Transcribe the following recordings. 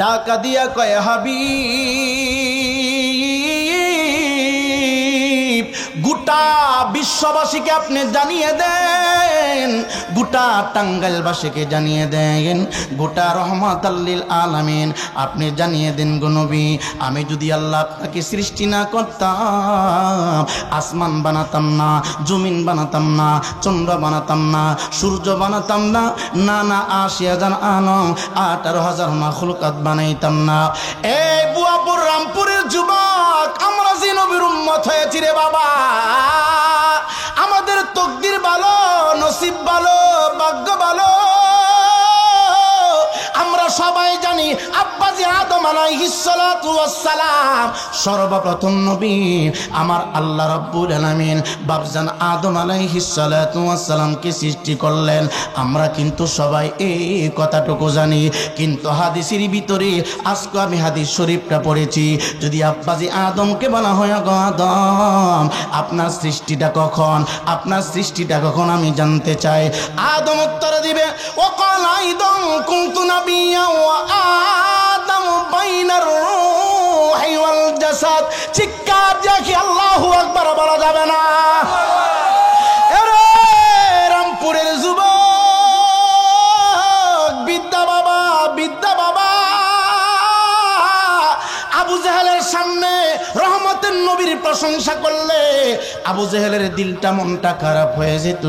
ডাকা দিয়া কয় হাবিব গোটা বিশ্ববাসীকে আপনি জানিয়ে দেন, গোটা টাঙ্গাইলবাসীকে জানিয়ে দেন, গোটা রহমাতাল লিল আলামিন আপনি জানিয়ে দেন গো নবী, আমি যদি আল্লাহ আপনাকে সৃষ্টি না করতাম, আসমান বানাতাম না, জমিন বানাতাম না, চন্দ্র বানাতাম না, সূর্য বানাতাম না, না ৮০,০০০ আলম ১৮,০০০ মাখলুকাত বানাইতাম না। এই বুয়াপুর রামপুরের যুবক, আমরা যে নবীর উম্মত হয়েছি রে বাবা, আমাদের তকদির ভালো, নসিব ভালো, ভাগ্য ভালো। আমরা সবাই জানি আব্বাজি আদম আলাইহিস সালাতু ওয়াস সালাম সর্বপ্রথম নবী আমার আল্লাহ রাব্বুল আলামিন বাপজান আদম আলাইহিস সালাতু ওয়াস সালামকে সৃষ্টি করলেন। আমরা কিন্তু সবাই এই কথাটুকু জানি, কিন্তু হাদিসের ভিতরে আজকে আমি হাদিস শরীফটা পড়েছি, যদি আব্বাজি আদমকে বলা হয় গো আদম আপনার সৃষ্টিটা কখন, আপনার সৃষ্টিটা কখন আমি জানতে চাই। আদম উত্তর দিবে ও ক্বালা আদম কুনতু নাবিয়্যা ওয়া আদম বাইনার রূহি ওয়াল জাসাদ। চিৎকার দিয়ে কি আল্লাহু আকবার বলা যাবে না? আরে রামপুরের যুবক, বিদ্যা বাবা, বিদ্যা বাবা, আবু জেহেলের সামনে রহমতের নবীর প্রশংসা করলে আবু জেহেলের দিলটা মনটা খারাপ হয়ে যেত,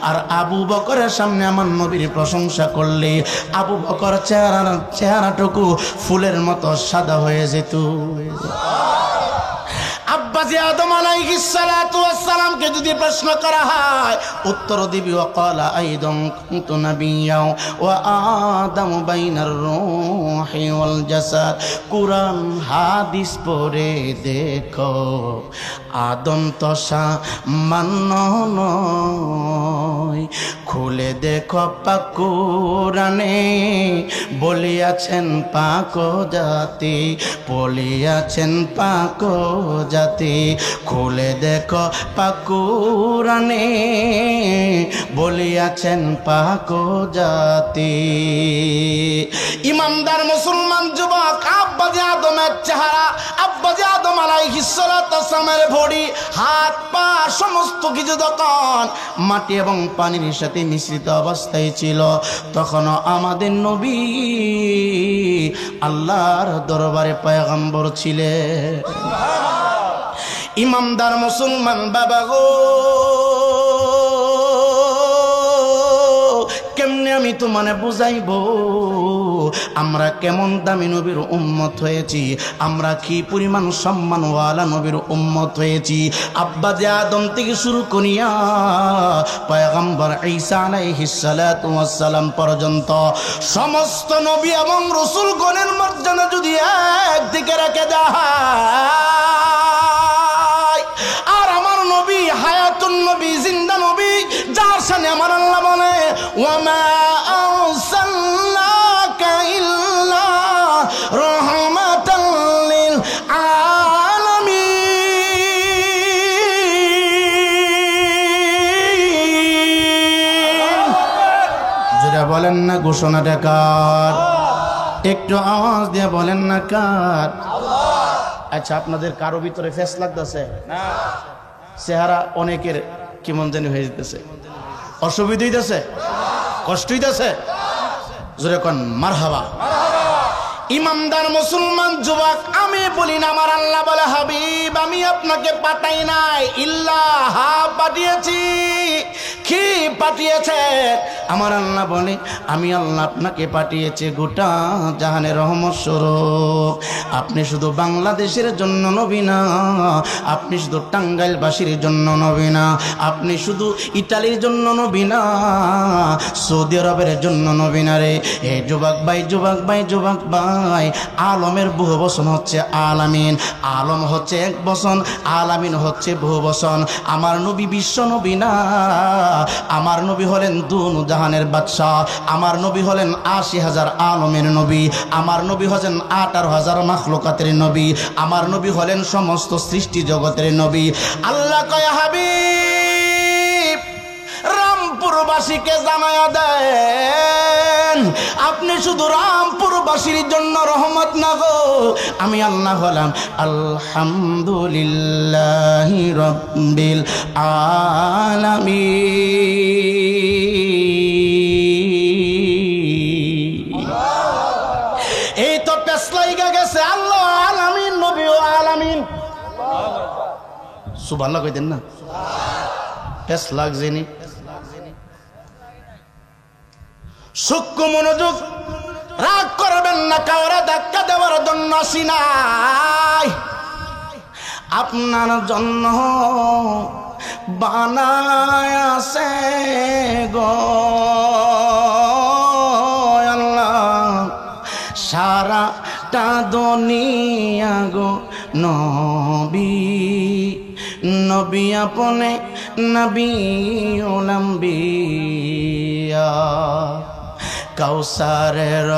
আর আবু বকরের সামনে আমার নবীর প্রশংসা করলে আবু বকর চেহারাটুকু ফুলের মতো সাদা হয়ে যেত। আব্বাজি আদম আলাইহিস সালাতু ওয়াস সালামকে যদি প্রশ্ন করা হয় উত্তর দিবি ওয়া ক্বালা আইদান কুনতু নাবিয়্যা ওয়া আদম বাইনার রূহি ওয়াল জাসাদ। কুরআন হাদিস পড়ে দেখো আদম তো সামান্য নয়, খুলে দেখো পাক কুরআনে বলিয়াছেন পাক জাতি, বলিয়াছেন পাক জাতি, খুলে দেখো পাক কুরআনে বলিয়াছেন পাক জাতি। ইমানদার মুসলমান যুবক, আব্বাজি আদমের চেহারা, আব্বাজি আদম আলাইহিস সালাতু ওয়াস সালামের বডি, হাত পা সমস্ত কিছু যখন মাটি এবং পানির সাথে মিশ্রিত অবস্থায় ছিল, তখনও আমাদের নবী আল্লাহর দরবারে পয়গম্বর ছিলেন। ইমানদার মুসলমান বাবা গো, কেমনে আমি তোমারে বুঝাইবো আমরা কেমন দামি নবীর উম্মত হয়েছি, আমরা কি পরিমাণ সম্মানওয়ালা নবীর উম্মত হয়েছি। আব্বাজি আদম থেকে শুরু করিয়া পয়গম্বর ঈসা আলাইহিস সালাতু ওয়াস সালাম পর্যন্ত সমস্ত নবী এবং রাসূলগণের মর্যাদা যদি একদিকে রেখে দেয়, আর আমার নবী হায়াতুন নবী, জিন্দা নবী, যার সামনে আমার আল্লাহ বলে ওয়া মা আরসালনাকা ইল্লা রাহমাতাল লিল আলামিন। যেটা বলেন না ঘোষণাটা কার? একটু আওয়াজ দিয়ে বলেন না কার? আচ্ছা, আপনাদের কারো ভিতরে ফেস লাগতেছে না? চেহারা অনেকের কেমন জানি হয়ে যেতেছে, অসুবিধা হইতেছে, কষ্ট হইতেছে, জোরে কোন মারহাবা। ইমানদার মুসলমান যুবক, আমি বলি না, আমার আল্লাহ বলে হাবিব আমি আপনাকে পাঠাই নাই, ইল্লাহ পাঠিয়েছি। কি পাঠিয়েছে? আমার আল্লাহ বলে আমি আল্লাহ আপনাকে পাঠিয়েছি গোটা জাহানের রহমত স্বরূপ। আপনি শুধু বাংলাদেশের জন্য নবী না, আপনি শুধু টাঙ্গাইলবাসীর জন্য নবী না, আপনি শুধু ইটালির জন্য নবী না, সৌদি আরবের জন্য নবী না রে। এই যুবক ভাই, যুবক ভাই, যুবক ভাই, আলমের বহু বচন হচ্ছে আলামিন। আলম হচ্ছে এক বচন, আলামিন হচ্ছে বহু বচন। আমার নবী বিশ্ব নবী না, আমার নবী হলেন দুনু জাহানের বাদশাহ, আমার নবী হলেন ৮০,০০০ আলমের নবী, আমার নবী হলেন ১৮,০০০ মাখলুকাতের নবী, আমার নবী হলেন সমস্ত সৃষ্টি জগতের নবী। আল্লাহ কয় হাবিব রামপুরবাসীকে জানায়া দেন আপনি শুধু রামপুরবাসীর জন্য রহমত না গো, আমি আল্লাহ হলাম আলহামদুলিল্লাহি রাব্বিল আলামিন। এই তো পেছলাইগা গেছে আল্লাহ আলামিন, নবী ও আলামিন। সুবহানাল্লাহ কইতেন না? পেছ লাগছেনি। সূক্ষ্ম মনোযোগ, রাগ করবেন না, কাউরে ধাক্কা দেওয়ার জন্য আসি নাই, আপনার জন্য বানায় আছে গো আল্লাহ সারাটা দুনিয়া গো নবী, নবী আপনে নবী উলাম্বিয়া, কাউসারের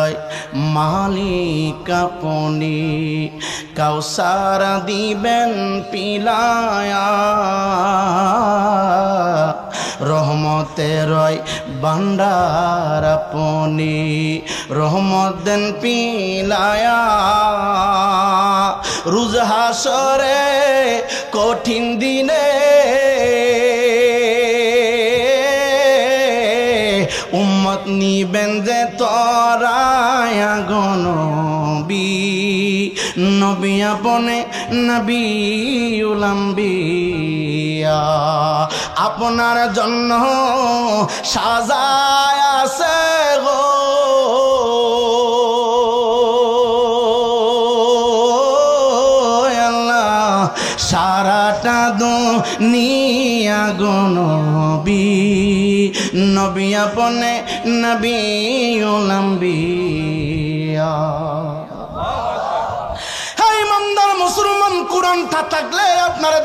মালিক আপনি, কাউসার দিবেন পিলায়া, রহমতের ভান্ডার আপনি, রহমত দেন পিলায়া, রোজ হাসরে কঠিন দিনে উম্মত নিবেন যে তরায়া গো নবী, নবী আপনে নবী উলাম্বিয়া, আপনার জন্য সাজায় আছে গো আল্লাহ সারাটা দুনিয়া গো নবী, নবী আপনে নবী উলাম্বিয়া। হেই ইমানদার মুসলমান, কোরআনটা থাকলে আপনারা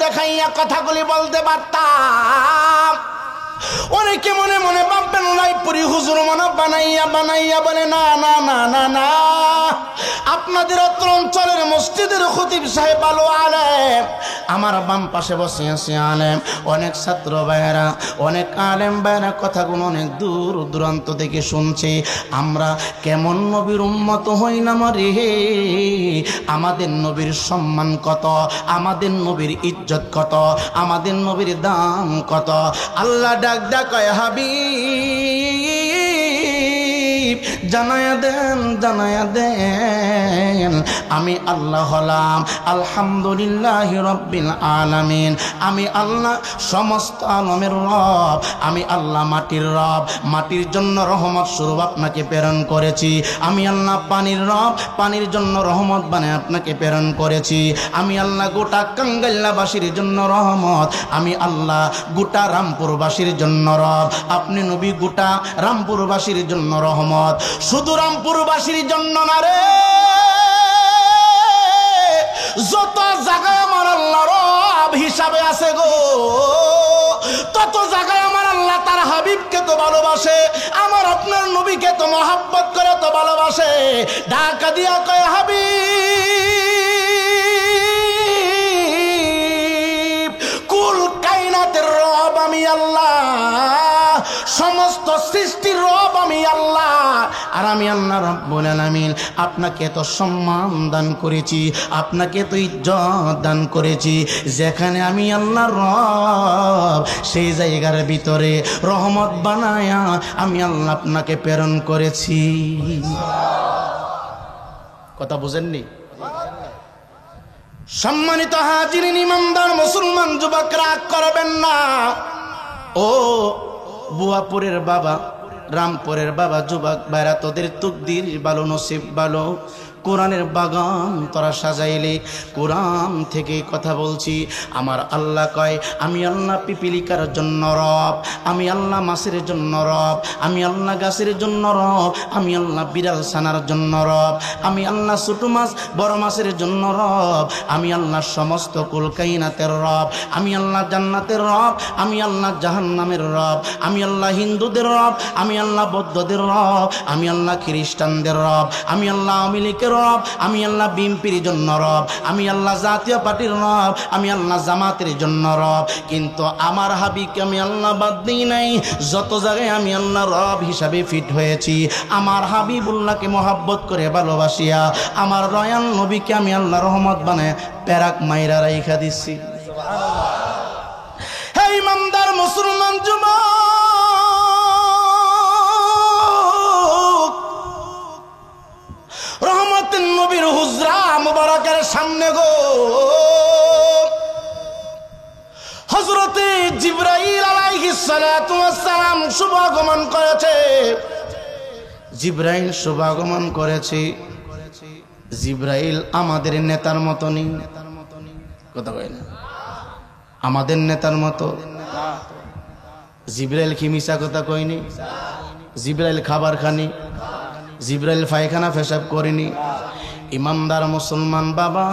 দেখাইয়া কথাগুলি বলতে পারতাম। অনেকে মনে মনে ভাববেন লাইপুরি হুজুর মনে বানাইয়া বলে না না না না না, আপনাদের অত্র অঞ্চলের মসজিদের খতিব সাহেব ভালো আলেম, আমার বাম পাশে বসে আছে আলেম, অনেক ছাত্র ভাইয়েরা, অনেক আলেম ভাইয়েরা কথাগুলো অনেক দূর দূরান্ত থেকে শুনছে। আমরা কেমন নবীর উম্মত হই না রে, আমাদের নবীর সম্মান কত, আমাদের নবীর ইজ্জত কত, আমাদের নবীর দাম কত। আল্লাহ ডাক কয় হাবিব জানায়া দেন আমি আল্লাহ হলাম আলহামদুলিল্লাহি রাব্বিল আলামিন, আমি আল্লাহ সমস্ত আলমের রব, আমি আল্লাহ মাটির রব, মাটির জন্য রহমত স্বরূপ আপনাকে প্রেরণ করেছি, আমি আল্লাহ পানির রব, পানির জন্য রহমত বানায় আপনাকে প্রেরণ করেছি, আমি আল্লাহ গোটা কাঙ্গাইল্লাবাসীর জন্য রহমত, আমি আল্লাহ গোটা রামপুরবাসীর জন্য রব, আপনি নবী গোটা রামপুরবাসীর জন্য রহমত। শুধু রামপুরবাসীর জন্য না রে, যত জায়গায় আমার আল্লাহ রব হিসাবে আছে গো, তত জায়গায় আমার আল্লাহ তার হাবিবকে তো ভালোবাসে, আমার আপনার নবীকে তো মহব্বত করে তো ভালোবাসে। ঢাকা দিয়া কয় হাবিব কুল কায়নাতের রব আমি আল্লাহ, সমস্ত সৃষ্টির রব আমি আল্লাহ, আর আমি আল্লাহ রাব্বুল আলামিন আপনাকে এত সম্মান দান করেছি, আপনাকে তো ইজ্জত দান করেছি, যেখানে আমি আল্লাহর রব সেই জায়গার ভিতরে রহমত বানায়া আমি আল্লাহ আপনাকে প্রেরণ করেছি। কথা বুঝেননি? সম্মানিত হাজিরিন, ইমানদার মুসলমান যুবক, রাগ করবেন না। ও বুয়াপুরের বাবা, রামপুরের বাবা, যুবক ভাইরা, তোদের তকদির ভালো, নসিব ভালো, কোরআনের বাগান তোরা সাজাইলে। কোরআন থেকে কথা বলছি। আমার আল্লাহ কয় আমি আল্লাহ পিপিলিকার জন্য রব, আমি আল্লাহ মাছের জন্য রব, আমি আল্লাহ গাছের জন্য রব, আমি আল্লাহ বিড়াল ছানার জন্য রব, আমি আল্লাহ ছোট মাছ বড় মাছের জন্য রব, আমি আল্লাহ সমস্ত কুলকাইনাতের রব, আমি আল্লাহ জান্নাতের রব, আমি আল্লাহ জাহান্নামের রব, আমি আল্লাহ হিন্দুদের রব, আমি আল্লাহ বৌদ্ধদের রব, আমি আল্লাহ খ্রিস্টানদের রব, আমি আল্লাহ আওয়ামী লীগের রব, আমি আল্লাহ বিএনপির জন্য রব, আমি আল্লাহ জাতীয় পার্টির রব, আমি আল্লাহ জামাতের জন্য রব, কিন্তু আমার হাবিবকে আমি আল্লাহ বাদ দিই নাই। যত জায়গায় আমি আল্লাহ রব হিসাবে ফিট হয়েছি, আমার হাবিবুল্লাহকে মহাব্বত করে ভালোবাসিয়া আমার রয়াল নবীকে আমি আল্লাহ রহমত বানায় প্যারাক মাইরা রাইখা দিচ্ছি। হে ইমানদার মুসলমান যুবক, রহমতের নবীর হুজরা মুবারকের সামনে গো হযরতে জিবরাইল আলাইহিস সালাতু ওয়াস সালাম শুভাগমন করেছে। জিবরাইল শুভাগমন করেছে। জিবরাইল আমাদের নেতার মতনই, কথা কয় না, আমাদের নেতার মতো। জিবরাইল কি মিছা কথা কয়নি? জিবরাইল খাবার খানি, জিবরাইল পায়খানা পেশাব করেনি। ইমানদার মুসলমান বাবা,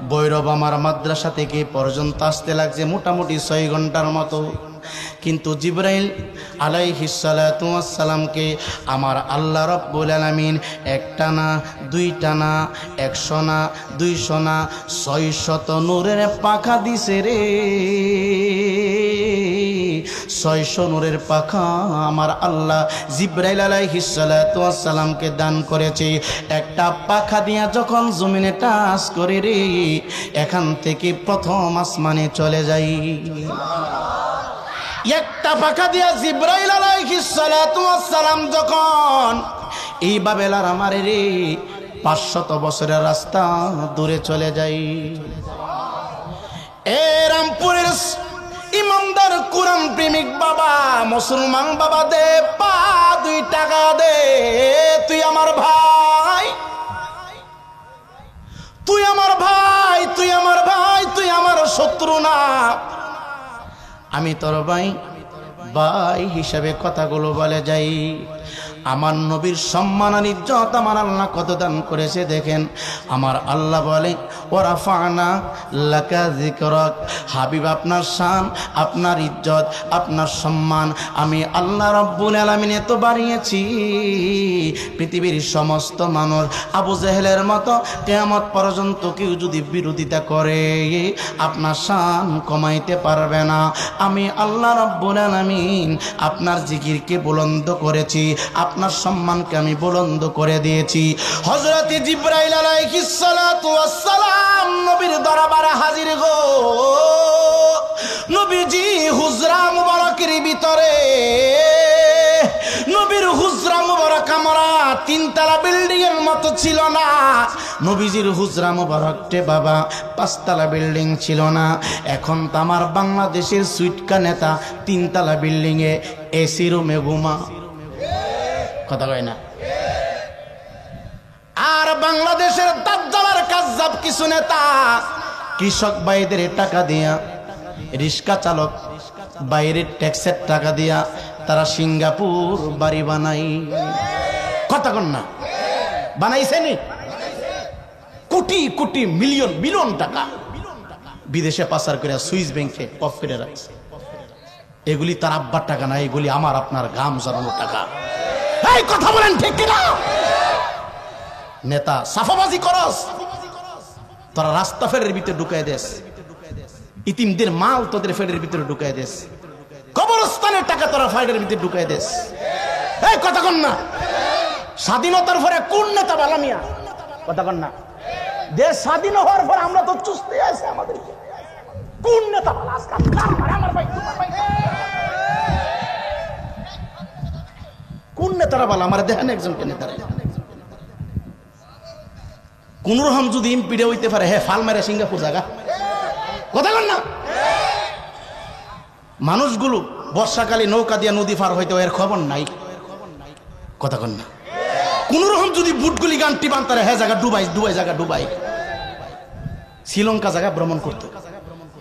বৈরব আমার মাদ্রাসা থেকে পর্যন্ত আসতে লাগছে মোটামুটি 6 ঘন্টার মতো, কিন্তু জিবরাইল আলাইহিস সালাতু ওয়াস সালামকে আমার আল্লাহ রাব্বুল আলামিন একটা না, দুইটা না, 100 না, 200 না, 600 নূরের পাখা দিছে রে। 600 নূরের পাখা আমার আল্লাহ জিবরাইল আলাইহিস সালাতু ওয়াস সালামকে দান করেছে। একটা পাখা দিয়া যখন জমিনে টাচ করে রে, এখান থেকে প্রথম আসমানে চলে যাই। একটা পাখা দিয়া জিবরাইল আলাইহিস সালাতু ওয়াস সালাম যখন এই বাবেলার আমারে রে 500 বছরের রাস্তা দূরে চলে যাই। এ রামপুরের ইমানদার কোরআন প্রেমিক বাবা, মুসলমান বাবা, দে পা 2 টাকা দে। তুই আমার ভাই, তুই আমার ভাই, তুই আমার ভাই, তুই আমার শত্রু না। আমি তোর ভাই, ভাই হিসাবে কথাগুলো বলে যাই। আমার নবীর সম্মান আর ইজ্জত আমার আল্লাহ কত দান করেছে দেখেন। আমার আল্লাহ বলে ওয়ারাফানা লাকা যিকরাক, হাবিব আপনার শান, আপনার ইজ্জত, আপনার সম্মান আমি আল্লাহ রাব্বুল আলামিন এত বাড়িয়েছি, পৃথিবীর সমস্ত মানুষ আবু জেহেলের মতো কিয়ামত পর্যন্ত কেউ যদি বিরোধিতা করে আপনার শান কমাইতে পারবে না। আমি আল্লাহ রাব্বুল আলামিন আপনার জিকিরকে বুলন্দ করেছি, আপনার সম্মানকে আমি বুলন্দ করে দিয়েছি। হযরত জিবরাইল আলাইহিস সালাতু ওয়াস সালাম নবীর দরবারে হাজির গো। নবীজি হুজরা মুবারকের ভিতরে, নবীর হুজরা মুবারক আমরা 3 তলা বিল্ডিং এর মতো ছিল না। নবীজির হুজরা মুবারকটে বাবা 5 তলা বিল্ডিং ছিল না। এখন তো আমার বাংলাদেশের সুইটকা নেতা 3 তলা বিল্ডিং এ এসি রুমে ঘুমা, কথা কয় না। আর বাংলাদেশের দাজ্জালের কাজ্জাব কিছু নেতা কৃষক ভাইদের টাকা দিয়া, রিক্সা চালক বাইরের ট্যাক্সের টাকা দিয়া তারা সিঙ্গাপুর বাড়ি বানাই, কথা কন না, বানাইছে নি? কোটি কোটি মিলিয়ন বিলিয়ন টাকা বিদেশে পাচার করে সুইস ব্যাংকে অফ করে রাখছে। এগুলি তার আব্বার টাকা না, এগুলি আমার আপনার ঘাম ঝরানোর টাকা। এই কথা বলেন ঠিক কিনা? নেতা সাফাবাজি করস, তোরা রাস্তা ফেরের ভিতরে ঢুকাই দেস, ইতিমদের মাল তোদের ফেরের ভিতরে ঢুকাই দেস, কবরস্থানের টাকা তোরা ফাইডের ভিতরে ঢুকাই দেস। এই কথা কন না। স্বাধীনতার পরে কোন নেতা বালা মিয়া, কথা কন না। দেশ স্বাধীন হওয়ার পর আমরা তো চুস্তে আছে আমাদের, কোন নেতা বালা আজকাল আমার ভাই, কোন নেতারা বলা আমার দেখেন একজনকে নেতারা কোন রকম যদি ইম্পিডে হইতে পারে, হ্যাঁ ফাল মেরে সিঙ্গাপুর জায়গা, কথা কন না। মানুষগুলো বর্ষাকালে নৌকা দিয়া নদী পার হইতে এর খবর নাই, কথা কন না। কোন রকম যদি বুটগুলি গানটি বানতারে, হ্যাঁ জায়গা ডুবাই, দুবাই জায়গা ডুবাই, শ্রীলঙ্কা জায়গা ভ্রমণ করতো।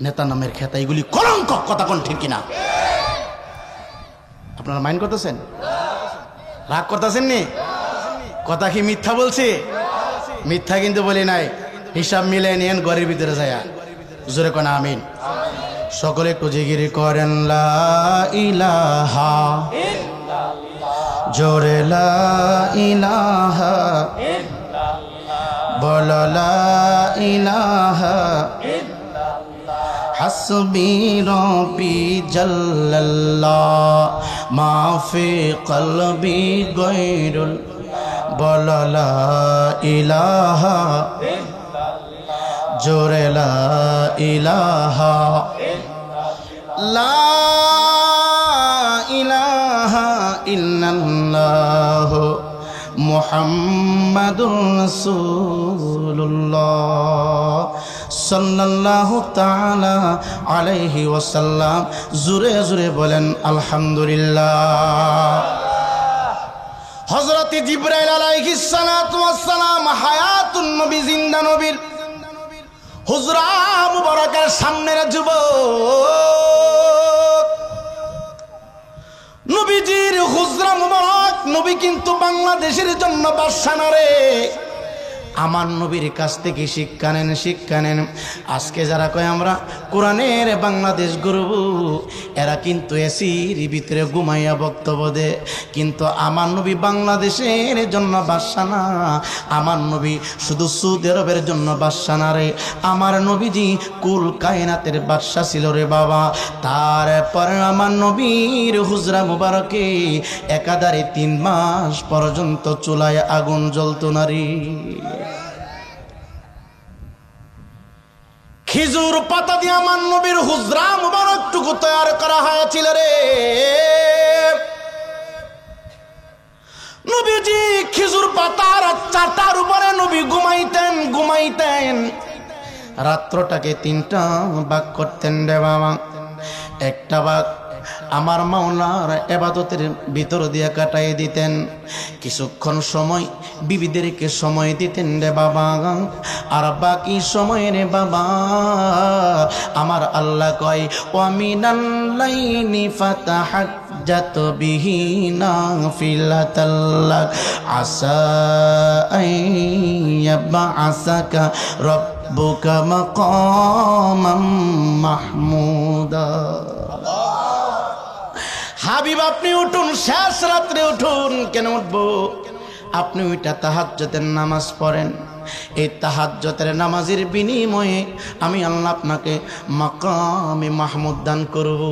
নেতা নামের খেতা এগুলি কলঙ্ক, কথা কন ঠিক কিনা? আপনারা মাইন্ড করতেছেন? রাগ করতেছেন নি? কথা কি মিথ্যা বলছি? মিথ্যা কিন্তু বলি নাই। হিসাব মিলে নিয়েন ঘরের ভিতরে যায়, জোরে কোন আমিন। সকলে একটু জিকির করেন লা ইলাহা, জোরে লা ইলাহা বলো লা ইলাহা হাসবি রব্বি জাল্লাল্লাহ মা ফি কলবি গায়রুল বলো লা ইলাহা জোরে লা ইলাহা লা ইলাহা ইল্লাল্লাহ মুহাম্মাদুর রাসূলুল্লাহ সাল্লাল্লাহু তাআলা আলাইহি ওয়াসাল্লাম। জোরে জোরে বলেন আলহামদুলিল্লাহ। হযরত জিবরাইল আলাইহিস সালাতু ওয়াস সালাম হায়াতুন নবী জিন্দা নবীর হুজরা মুবারকের সামনের যুবক নবীজির হুজরা মুবারক। নবী কিন্তু বাংলাদেশের জন্য বাদশা না রে। আমার নবীর কাছ থেকে শিক্ষা নেন, শিক্ষা নেন। আজকে যারা কয় আমরা কোরআনের বাংলাদেশ গড়ব, এরা কিন্তু এসির ভিতরে ঘুমাইয়া বক্তব্য দেয়। কিন্তু আমার নবী বাংলাদেশের জন্য বাদশা না। আমার নবী শুধু সৌদি আরবের জন্য বাদশা না রে। আমার নবীজি কুল কায়নাতের বাদশা ছিল রে বাবা। তারপর আমার নবীর হুজরা মুবারকে একাধারে 3 মাস পর্যন্ত চুলায় আগুন জ্বলতো না রে। খেজুর পাতা দিয়ে আমার নবীর হুজরা মুবারকটুকু তৈরি করা হয়েছিল রে। নবীজি খেজুর পাতার চাটার উপরে নবী ঘুমাইতেন। রাত্রটাকে 3টা ভাগ করতেন রে বাবা। একটা ভাগ আমার মাওলার ইবাদতের ভিতর দিয়ে কাটাই দিতেন। কিছুক্ষণ সময় বিবিদেরকে সময় দিতেন রে বাবা। আর বাকি সময় রে বাবা আমার আল্লাহ কয় ওয়া মিনাল লাইলি ফাতাহাজ্জাত বিহি নাফিলাতাল লাক আসা আইয়াবআসাকা রাব্বুকা মাকামাম মাহমুদা। হাবিব আপনি উঠুন, শেষ রাত্রে উঠুন। কেন উঠবো? আপনি ওইটা তাহাজ্জুদের নামাজ পড়েন। এই তাহাজ্জুদের নামাজের বিনিময়ে আমি আল্লাহ আপনাকে মাকামে মাহমুদ দান করব।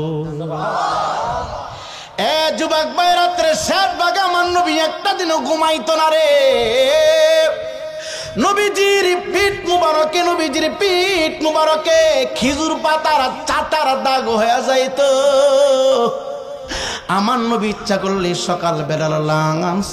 এ যুবক ভাই, রাত্রে শেষ ভাগে আমার নবী একটা দিনও ঘুমাইতো না রে। নবীজির পিঠ মুবারকে খেজুর পাতার চাটার দাগ হয়ে যাইতো। আমার নবী ইচ্ছা করলে সকাল বেলার লাঞ্চ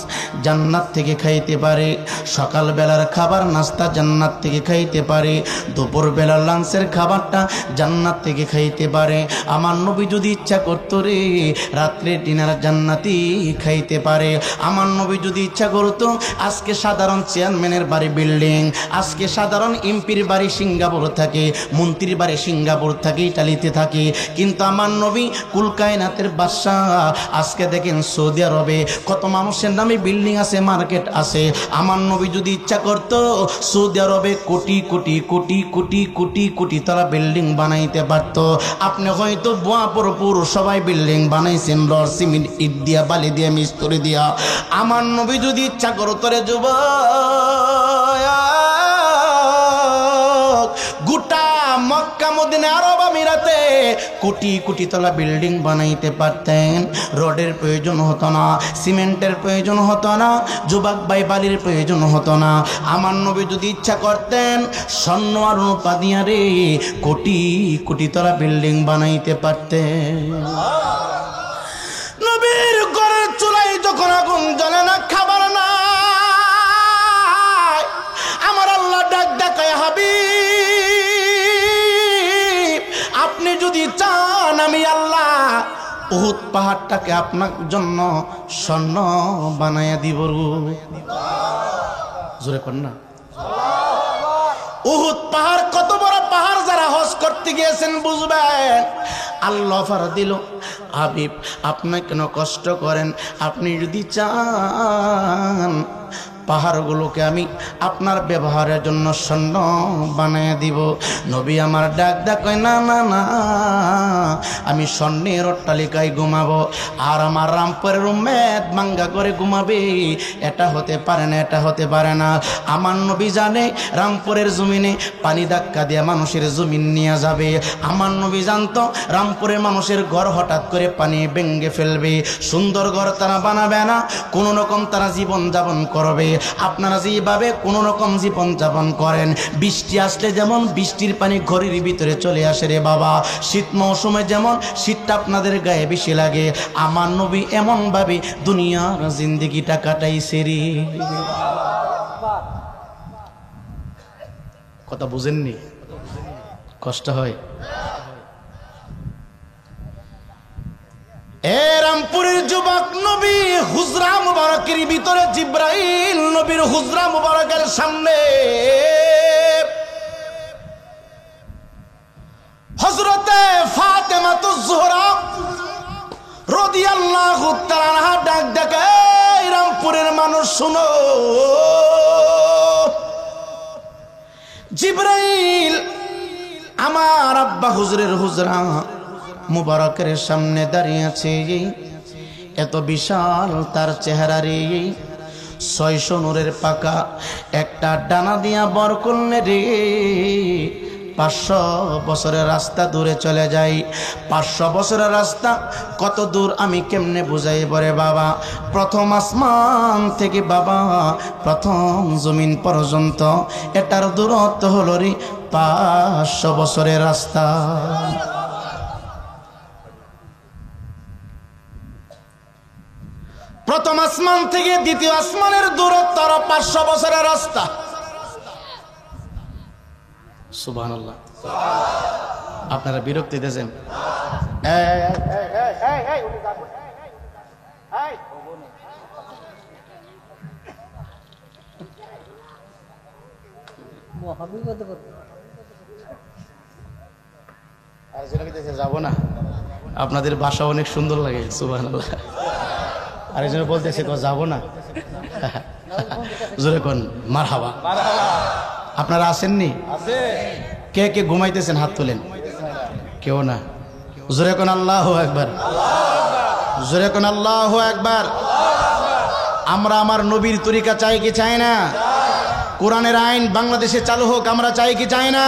জান্নাত থেকে খাইতে পারে, সকাল বেলার খাবার নাস্তা জান্নাত থেকে খাইতে পারে, দুপুর বেলার লাঞ্চের খাবারটা জান্নাত থেকে খাইতে পারে। আমার নবী যদি ইচ্ছা করতো রে রাত্রে ডিনার জান্নাতি খাইতে পারে। আমার নবী যদি ইচ্ছা করতো আজকে সাধারণ চেয়ারম্যানের বাড়ি বিল্ডিং, আজকে সাধারণ এমপির বাড়ি সিঙ্গাপুর থাকে, মন্ত্রীর বাড়ি সিঙ্গাপুর থাকে, ইটালিতে থাকে। কিন্তু আমার নবী কুল কায়নাতের বাদশা। আজকে দেখেন সৌদি আরবে কত মানুষের নামে বিল্ডিং আছে, মার্কেট আছে। আমার নবী যদি ইচ্ছা করতো সৌদি আরবে কোটি কোটি কোটি কোটি কোটি কোটি তারা বিল্ডিং বানাইতে পারত। আপনি হয়তো বুয়াপুর সবাই বিল্ডিং বানাইছেন রড সিমেন্ট ইট দিয়া বালি দিয়া মিস্ত্রি দিয়া। আমার নবী যদি ইচ্ছা করতো রে যুবক গোটা মক্কা মদিনা আরব আমিরাতে কোটি কোটি তলা বিল্ডিং বানাইতে পারতেন। রডের প্রয়োজন হতো না, সিমেন্টের প্রয়োজন হতো না, যুবক ভাই বালির প্রয়োজন হতো না। আমার নবী যদি ইচ্ছা করতেন স্বর্ণ আর রূপা দিয়া রে কোটি কোটি তলা বিল্ডিং বানাইতে পারতেন। নবীর ঘরের চুলায় যখন আগুন জ্বলে না, খাবার না, আমার আল্লাহ ডাক ডাকায় হাবিব আপনি যদি চান আমি আল্লাহ উহুদ পাহাড়টাকে আপনার জন্য স্বর্ণ বানায়া দিব। জোরে কর না। উহুদ পাহাড় কত বড় পাহাড়, যারা হজ করতে গিয়েছেন বুঝবেন। আল্লাহ অফার দিল হাবিব আপনি কেন কষ্ট করেন, আপনি যদি চান পাহাড়গুলোকে আমি আপনার ব্যবহারের জন্য স্বর্ণ বানিয়ে দিব। নবী আমার ডাক কয় না না না, আমি স্বর্ণের অট্টালিকায় ঘুমাবো আর আমার রামপুরের উম্মত ভাঙ্গা করে ঘুমাবে, এটা হতে পারে না, এটা হতে পারে না। আমার নবী জানে রামপুরের জমিনে পানি ধাক্কা দিয়ে মানুষের জমিন নিয়ে যাবে। আমার নবী জানতো রামপুরের মানুষের ঘর হঠাৎ করে পানি ভেঙে ফেলবে, সুন্দর ঘর তারা বানাবে না, কোনো রকম তারা জীবন যাপন করবে। আপনারা যেভাবে কোনো রকম জীবন যাপন করেন, বৃষ্টি আসলে যেমন বৃষ্টির পানি ঘরের ভিতরে চলে আসে রে বাবা, শীত মৌসুমে যেমন শীতটা আপনাদের গায়ে বেশি লাগে, আমার নবী এমন ভাবে দুনিয়ার জিন্দেগিটা কাটাইছে রে। কথা বুঝেননি? কষ্ট হয়। এ রামপুরের যুবক নবী হুজরা মুবারকের ভিতরে জিব্রাইল নবীর হুজরা মুবারকের সামনে হযরতে ফাতেমাতুজ যোহরা রাদিয়াল্লাহু তাআলা আনহা ডাক ডাকে, রামপুরের মানুষ শুনো, জিব্রাইল আমার আব্বা হুজুরের হুজরা মুবারকের সামনে দাঁড়িয়ে আছে, এত বিশাল তার চেহারা রে, 600 নূরের পাকা একটা ডানা দিয়া বর করলে রে 500 বছরের রাস্তা দূরে চলে যাই। 500 বছরের রাস্তা কত দূর আমি কেমনে বুঝাই বরে বাবা। প্রথম আসমান থেকে বাবা প্রথম জমিন পর্যন্ত এটার দূরত্ব হলো রে 500 বছরের রাস্তা। প্রথম আসমান থেকে দ্বিতীয় আসমানের দূরত্ব 500 বছরের রাস্তা। সুবহানাল্লাহ। আপনারা বিরক্তি দিয়েছেন? যাব না, আপনাদের ভাষা অনেক সুন্দর লাগে। সুবহানাল্লাহ। আরেকজন বলতেছে যাব না, জোরে কোন মারহাবা। আপনারা আসেননি? কে কে ঘুমাইতেছেন হাত তোলেন। কেউ না, জোরে কোন আল্লাহু আকবার, জোরে কোন আল্লাহু আকবার। আমরা আমার নবীর তরিকা চাই কি চাই না? কোরআনের আইন বাংলাদেশে চালু হোক আমরা চাই কি চাই না?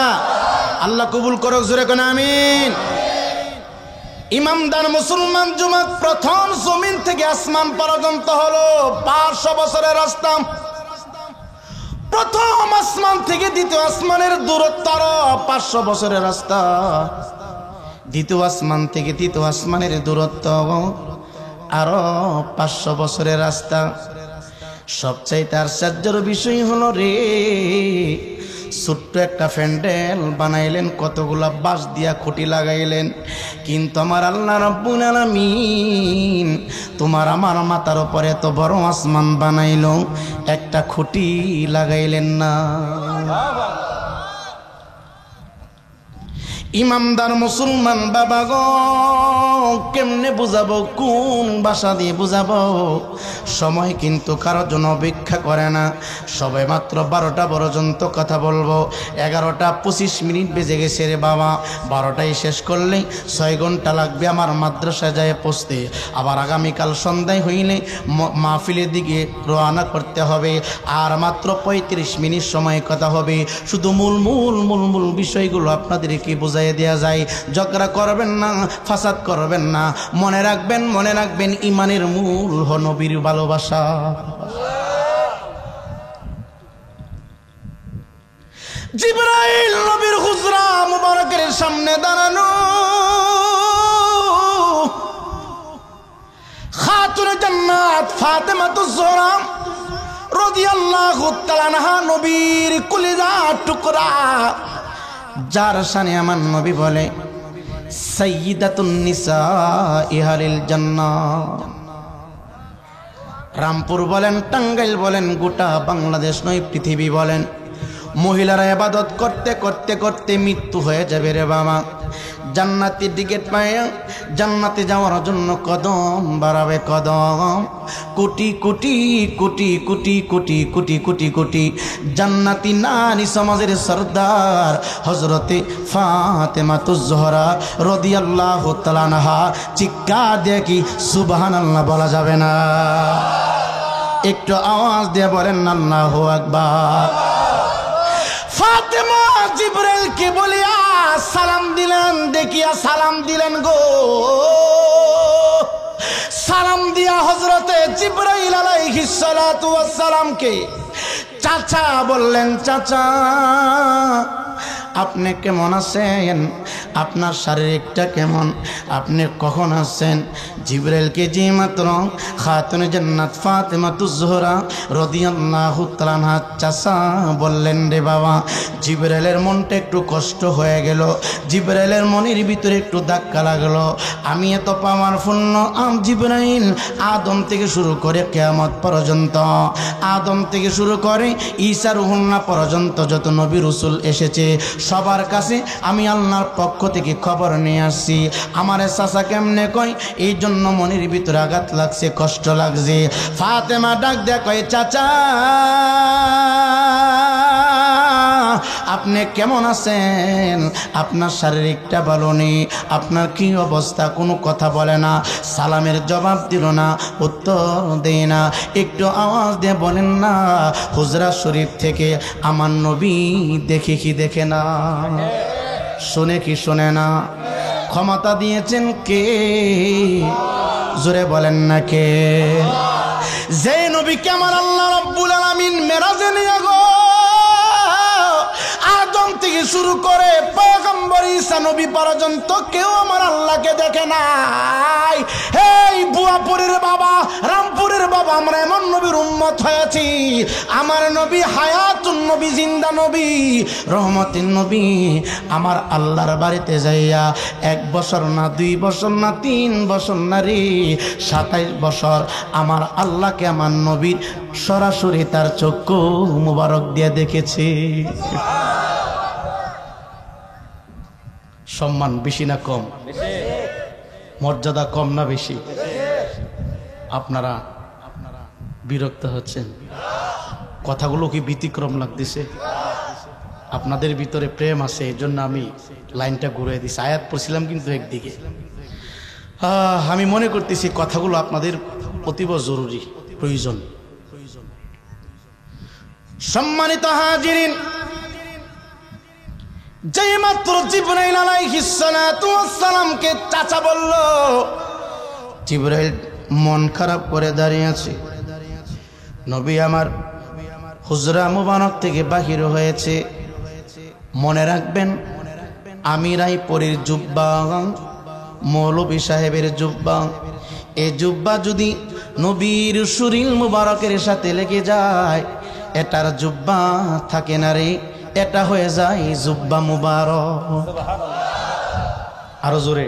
আল্লাহ কবুল করুক, জোরে কোন আমিন। ইমামদার মুসলমান জুমা প্রথম জমিন থেকে আসমান পর্যন্ত হলো 500 বছরের রাস্তা। প্রথম আসমান থেকে দ্বিতীয় আসমানের দূরত্ব 500 বছরের রাস্তা। দ্বিতীয় আসমান থেকে তৃতীয় আসমানের দূরত্ব আরো 500 বছরের রাস্তা। সবচাইতে আশ্চর্যের বিষয় হলো রে, ছোট্ট একটা প্যান্ডেল বানাইলেন, কতগুলা বাঁশ দিয়া খুঁটি লাগাইলেন, কিন্তু আমার আল্লাহ রাব্বুল আলামিন তোমার আমার মাথার উপরে এত বড় আসমান বানাইল, একটা খুঁটি লাগাইলেন না। ইমামদার মুসলমান বাবা গো, কেমনে বুঝাবো, কোন ভাষা দিয়ে বুঝাবো? সময় কিন্তু কারোর জন্য অপেক্ষা করে না। সবাই মাত্র 12টা পর্যন্ত কথা বলবো। 11টা 25 মিনিট বেজে গেছে রে বাবা। 12টায় শেষ করলে 6 ঘন্টা লাগবে আমার মাদ্রাসায় যায় পৌঁছতে। আবার আগামীকাল সন্ধ্যায় হইলে মাহফিলের দিকে রওনা করতে হবে। আর মাত্র 35 মিনিট সময় কথা হবে। শুধু মূল বিষয়গুলো আপনাদেরকে বোঝাই দেয়া যায়। ঝগড়া করবেন না, ফাসাদ করবেন না। মনে রাখবেন ইমানের মূল হ নবীর ভালোবাসা। জিবরাইল নবীর হুজরা মুবারকের সামনে দাঁড়ানো, খাতুনে জান্নাত ফাতেমাতুজ যোহরা রাদিয়াল্লাহু তাআলা আনহা নবীর কলিজার টুকরা, যার শানে আমার নবী বলে সাইয়্যিদাতুন নিসাই আহলিল জান্নাহ। রামপুর বলেন, টাঙ্গাইল বলেন, গোটা বাংলাদেশ নয় পৃথিবী বলেন, মহিলারা ইবাদত করতে করতে করতে মৃত্যু হয়ে যাবে রে বাবা। জান্নাতি টিকিট পায় জান্নাতে যাওয়ার জন্য কদম বাড়াবে কদম। কোটি কোটি কোটি কোটি কোটি কোটি কোটি কোটি জান্নাতি নারী সমাজের সরদার হযরতে ফাতেমাতুজ জোহরা রাদিয়াল্লাহু তাআলা আনহা চিৎকার দিয়ে কি সুবহানাল্লাহ বলা যাবে না? একটু আওয়াজ দিয়ে বলেন আল্লাহু আকবার। ফাতেমা জিবরাইলকে বলিয়া সালাম দিলেন, দেখিয়া সালাম দিলেন গো। সালাম দিয়া হযরতে জিবরাইল আলাইহিস সালাতু ওয়াস সালামকে চাচা বললেন, চাচা আপনি কেমন আছেন? আপনার শারীরিকটা কেমন? আপনি কখন আসছেন? জিবরাইলকে যে মাত্র খাতুনে জান্নাত ফাতেমাতুজ জোহরা রাদিয়াল্লাহু তাআলা আনহা চাচা বললেন, রে বাবা। জিবরাইলের মনটা একটু কষ্ট হয়ে গেল, জিবরাইলের মনের ভিতরে একটু ধাক্কা লাগলো। আমি এত পাওয়ারফুল জিবরাইল, আদম থেকে শুরু করে কিয়ামত পর্যন্ত, আদম থেকে শুরু করে ঈসা রুহুল্লাহ পর্যন্ত যত নবী রাসূল এসেছে সবার কাছে আমি আল্লাহর পক্ষ থেকে খবর নিয়ে আসছি। আমার চাচা কেমনে কয়, এই জন্য মনের ভিতরে আঘাত লাগছে, কষ্ট লাগছে। ফাতেমা ডাক দেয়া কয়, চাচা আপনি কেমন আছেন? আপনার শারীরিকটা ভালো নেই, আপনার কি অবস্থা? কোনো কথা বলে না, সালামের জবাব দিল না, উত্তর দেয় না। একটু আওয়াজ দিয়ে বলেন না, হুজরা শরীফ থেকে আমার নবী দেখে কি দেখে না, শুনে কি শুনে না? ক্ষমতা দিয়েছেন কে? জোরে বলেন না কে? যে নবীকে আমার আল্লাহ রাব্বুল আলামিন মেরাজে নিয়ে গো আদম থেকে শুরু করে পয়গম্বর ঈসা নবী পর্যন্ত কেউ আমার আল্লাহকে দেখে নাই। এই বুয়াপুরের বাবা, রামপুরের বাবা, আমরা এমন নবীর উম্মত হয়েছি। আমার নবী হায়াতুন নবী, জিন্দা নবী, রহমতের নবী। আমার আল্লাহর বাড়িতে যাইয়া 1 বছর না, 2 বছর না, 3 বছর না রে, 27 বছর আমার আল্লাহকে আমার নবীর সরাসরি তার চক্ষু মুবারক দিয়ে দেখেছি। সম্মান বেশি না কম? মর্যাদা কম না বেশি? আপনারা বিরক্ত হচ্ছেন? কথাগুলো কি ব্যতিক্রম লাগতেছে? আপনাদের ভিতরে প্রেম আছে, এই জন্য আমি লাইনটা ঘুরে দিছি। আয়াত পড়ছিলাম কিন্তু একদিকে। আমি মনে করতেছি কথাগুলো আপনাদের অতীব জরুরি, প্রয়োজন। সম্মানিত হাজিরিন, যেই মাত্র জিবরাইল আলাইহিস সালাতু ওয়াস সালামকে চাচা বলল, জিবরাইল মন খারাপ করে দাঁড়িয়ে আছে। নবী আমার হুজরা মুবারক থেকে বাহির হয়েছে। মনে রাখবেন, আমিরাই পরীর জুব্বা, মৌলভী সাহেবের জুব্বা। এই জুব্বা যদি নবীর শরীর মুবারকের সাথে লেগে যায়, এটার জুব্বা থাকে না রে, এটা হয়ে যায় জুব্বা মুবারক। আরো জোরে।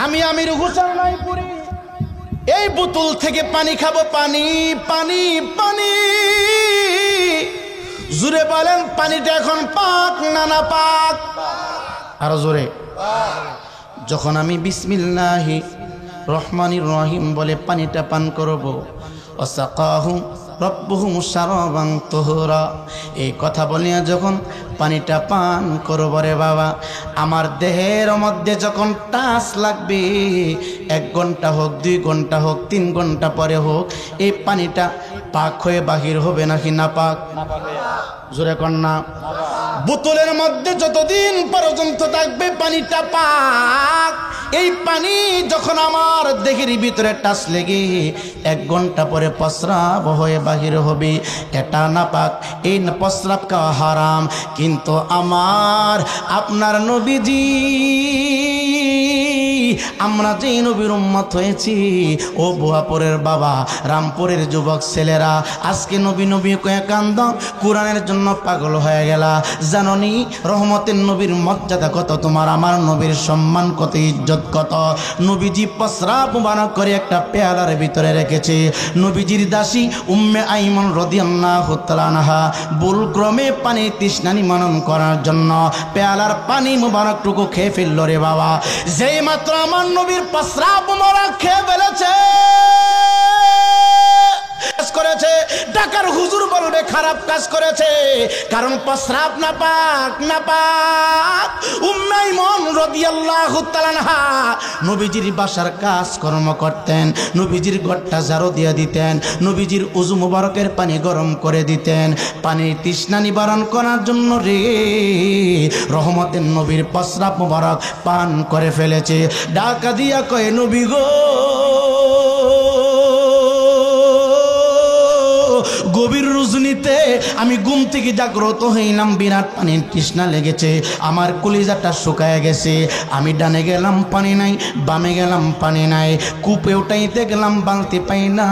আমি আমির হুসাইন রায়পুরি এই বোতল থেকে পানি খাবো, পানি পানি পানি। জোরে বলেন, পানিটা এখন পাক না না পাক? আরো জোরে। যখন আমি বিসমিল্লাহি রহমানির রহিম বলে পানিটা পান করব, ওয়াসাকাহু রব্বুহুম শারাবান তুহুরা, এই কথা বলিয়া যখন পানিটা পান করব রে বাবা, আমার দেহের মধ্যে যখন টাচ লাগবে, 1 ঘন্টা হোক, 2 ঘন্টা হোক, 3 ঘন্টা পরে হোক, এই পানিটা পাক হয়ে বাহির হবে নাকি না পাক? জোরে কন্যা। বোতলের মধ্যে যতদিন পর্যন্ত থাকবে পানিটা পাক। এই পানি যখন আমার দেহের ভিতরে টাচ লেগে 1 ঘন্টা পরে প্রস্রাব হয়ে বাহির হবে, এটা না পাক। এই প্রস্রাব খাওয়া হারাম। কিন্তু আমার আপনার নবীজি আমরা যেই নবীর উম্মত হয়েছি, ও বুয়াপুরের বাবা, রামপুরের যুবক ছেলেরা, আজকে নবী নবী কয়ে কান্দ, কোরআনের জন্য পাগল হয়ে গেলা। জাননি রহমতের নবীর মর্যাদা কত, তোমার আমার নবীর সম্মান কত, ইজ্জত কত। নবীজি প্রস্রাব মুবারক করে একটা পেয়ালার ভিতরে রেখেছে। নবীজির দাসী উম্মে আইমন রাদিয়াল্লাহু তাআলা আনহা ভুলক্রমে পানি তৃষ্ণা নিবারণ করার জন্য পেয়ালার পানি মুবারকটুকু খেয়ে ফেলল রে বাবা। যেই মাত্র আমার নবীর প্রস্রাব মুবারক খেয়ে ফেলেছে, করেছে, ঢাকার হুজুর বলবে খারাপ কাজ করেছে, কারণ প্রস্রাব নাপাক নাপাক। উম্মে আইমন রাদিয়াল্লাহু তাআলা আনহা নবীজির বাসার কাজ কর্ম করতেন, নবীজির ঘরটা ঝাড়ু দিয়ে দিতেন, নবীজির উযু মুবারকের পানি গরম করে দিতেন, পানির তৃষ্ণা নিবারণ করার জন্য রে রহমতের নবীর প্রস্রাব মুবারক পান করে ফেলেছে। ডাকা দিয়া কয়, নবী গো, গভীর রজনীতে আমি ঘুম থেকে জাগ্রত হইলাম, বিরাট পানির তৃষ্ণা লেগেছে, আমার কলিজাটা শুকায় গেছে। আমি ডানে গেলাম পানি নাই, বামে গেলাম পানি নাই, কূপে উঠাইতে গেলাম বালতি পাই না,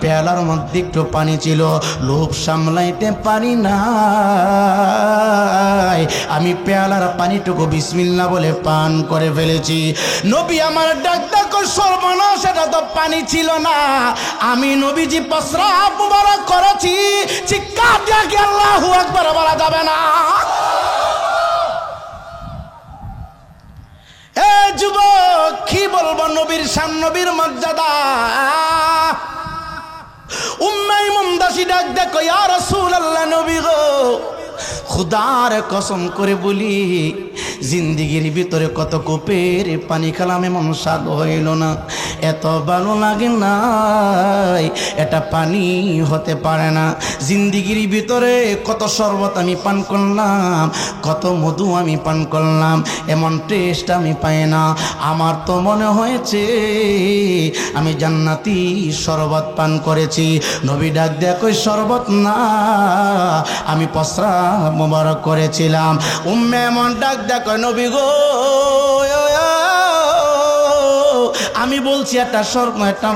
পেয়ালার মধ্যে একটু পানি ছিল, লোভ সামলাইতে পারি না, আমি পেয়ালার পানিটুকু বিসমিল্লাহ বলে পান করে ফেলেছি। নবী আমার ডাক ডাক সর্বনাশ, সেটা তো পানি ছিল না, আমি নবীজি প্রস্রাব মুবারক করেছি। চিৎকার দিয়ে আল্লাহু আকবার বলা যাবে না? এ যুবক, কি বলবো নবীর শান, নবীর মর্যাদা। উম্মে আইমন দাসী ডাক দেখো, ইয়া রাসূলুল্লাহ, নবী গো, খুদার কসম করে বলি, জিন্দিগির ভিতরে কত কূপের পানি খেলাম, এমন স্বাদ হইল না, এত ভালো লাগে না, এটা পানি হতে পারে না। জিন্দিগির ভিতরে কত শরবত আমি পান করলাম, কত মধু আমি পান করলাম, এমন টেস্ট আমি পাই না। আমার তো মনে হয়েছে আমি জান্নাতি শরবত পান করেছি। নবী ডাক দেয়া কই, শরবত না, আমি প্রস্রাব মুবারক করেছিলাম। উম্মে এমন ডাক দেয়া কই, নবী গো, আমি বলছি এটা এটা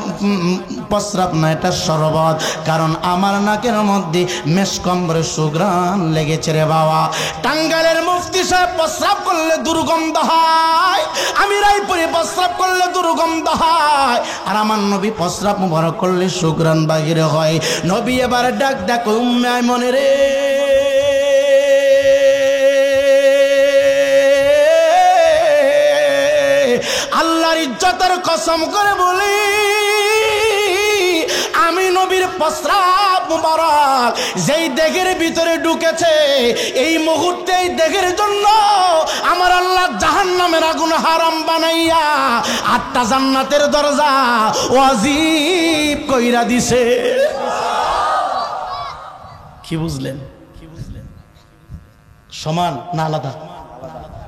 প্রস্রাব না, এটা শরবত, কারণ আমার নাকের মধ্যে মেসকম্বরে সুঘ্রাণ লেগেছে রে বাবা। টাঙ্গাইলের মুফতি সাহেব প্রস্রাব করলে দুর্গন্ধ হয়, আমি রায়পুরে প্রস্রাব করলে দুর্গন্ধ হয়, আর আমার নবী প্রস্রাব মুবারক করলে সুঘ্রাণ বাহিরে হয়। নবী এবার ডাক ডাক, উম্মে আইমনে রে, আল্লাহর ইজ্জতের কসম করে বলি, আমি নবীর প্রস্রাব মুবারক যেই দেহের ভিতরে ঢুকেছে, এই মুহূর্তে এই দেহের জন্য আমার আল্লাহ জাহান্নামের আগুন হারাম বানাইয়া 8টা জান্নাতের দরজা ওয়াজিব কইরা দিছে। কি বুঝলেন? সমান না আলাদা?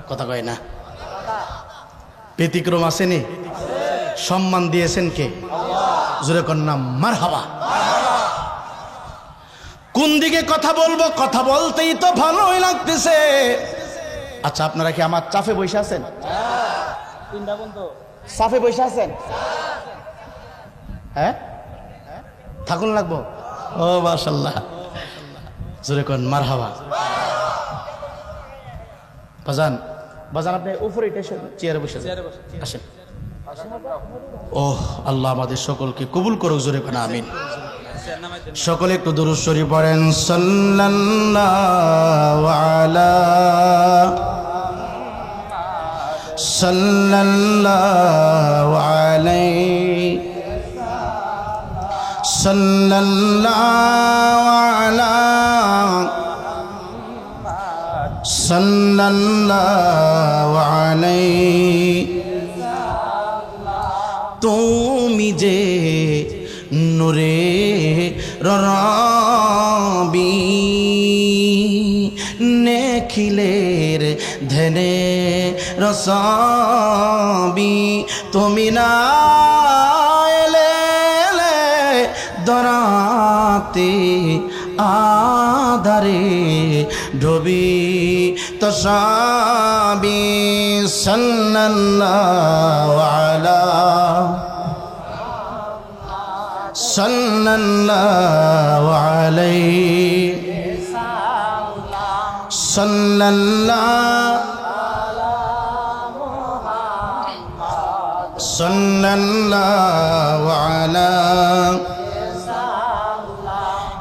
কথা কয় না, ব্যতিক্রম আসেনি? সম্মান দিয়েছেন কে? জোরে কন্যা মারহাবা। কোন দিকে কথা বলবো? কথা বলতেই তো ভালোই লাগতেছে। আচ্ছা, আপনারা কি আমার চাফে বসে আছেন? চাফে বসে আছেন? হ্যাঁ, থাকুন লাগবো। ও মাশাআল্লাহ, জোরে কন মারহাবা। বাজান বাজান, আপনি উপরে চেয়ারে বসে আসেন। ওহ আল্লাহ আমাদের সকলকে কবুল করুক, জোরে কোন আমিন। সকলে একটু দুরূদ শরীফ পড়েন। সাল্লাল্লাহু আলা সাল্লাল্লাহু আলাইহি সাল্লাল্লাহু আলা সাল্লাল্লাহু আলাইহি। তুমি যে নূরে রবি নেখিলের ধনে রসবি, তুমি না এলে দরা রাতে আধারে ডুবি তো সাবি সাল্লাল্লাহু আলা সাল্লাল্লাহু আলাইহি সাল্লাল্লাহু আলা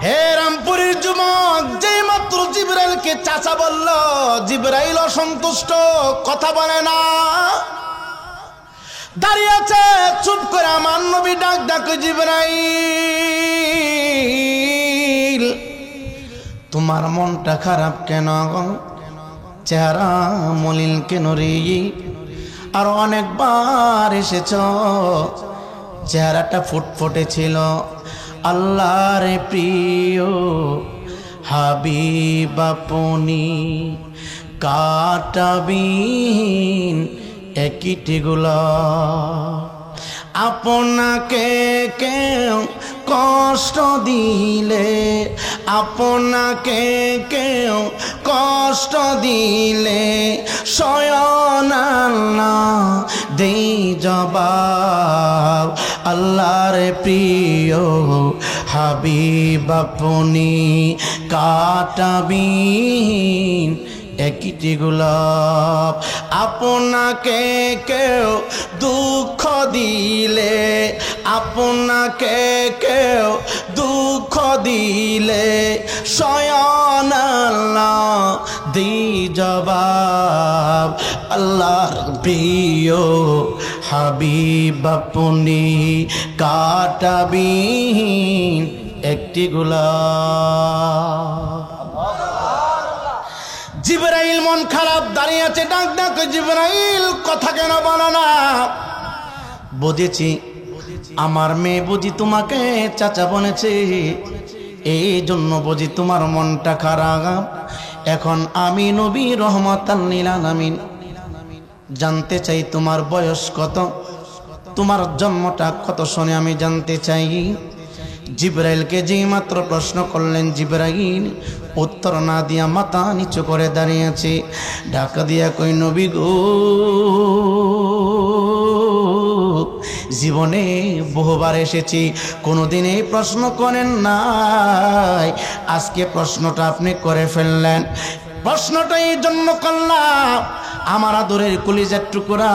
হে রামপুরের যুবক, যে মাত্র জিবরাইলকে চাচা বলল, জিবরাইল অসন্তুষ্ট, কথা বলে না, দাঁড়িয়ে আছে চুপ করে। আমার নবী ডাক ডাকে, জিবরাইল তোমার মনটা খারাপ কেন? চেহারা মলিন কেন রে? আর অনেকবার এসেছ, চেহারাটা ফুটফুটে ছিল। আল্লাহর প্রিয় হাবিব আপনি, কাটাবিন একটিগুলা। আপনাকে কেউ কষ্ট দিলে, আপনাকে কেউ কষ্ট দিলে, স্বয়ং আল্লাহ দেই জবাব। আল্লাহর প্রিয় হাবিব আপনি, কাটাবিন একটি গোলাপ। আপনাকে কেউ দুঃখ দিলে, আপনাকে কেউ দুঃখ দিলে, স্বয়ং আল্লাহ দেই জবাব। আল্লাহর প্রিয় হাবিব আপনি, কাটাবিন একটি গোলাপ। জিবরাইল মন খারাপ, দাঁড়িয়ে আছে, ডাক ডাক, জিবরাইল কথা কেন বলো না? বুঝেছি আমার মেয়ে বুঝি তোমাকে চাচা বলেছে, এই জন্য বুঝি তোমার মনটা খারাপ। এখন আমি নবী রহমাতাল লিল আলামিন জানতে চাই তোমার বয়স কত, তোমার জন্মটা কত শুনে আমি জানতে চাই। জিবরাইলকে যেই মাত্র প্রশ্ন করলেন, জিবরাইল উত্তর না দিয়া মাথা নিচু করে দাঁড়িয়ে আছে। ডাকা দিয়া কই, নবী গো, জীবনে বহুবার এসেছি, কোনোদিন এই প্রশ্ন করেন নাই, আজকে প্রশ্নটা আপনি করে ফেললেন। প্রশ্নটা এই জন্য করলাম, আমার আদরের কলিজার টুকরা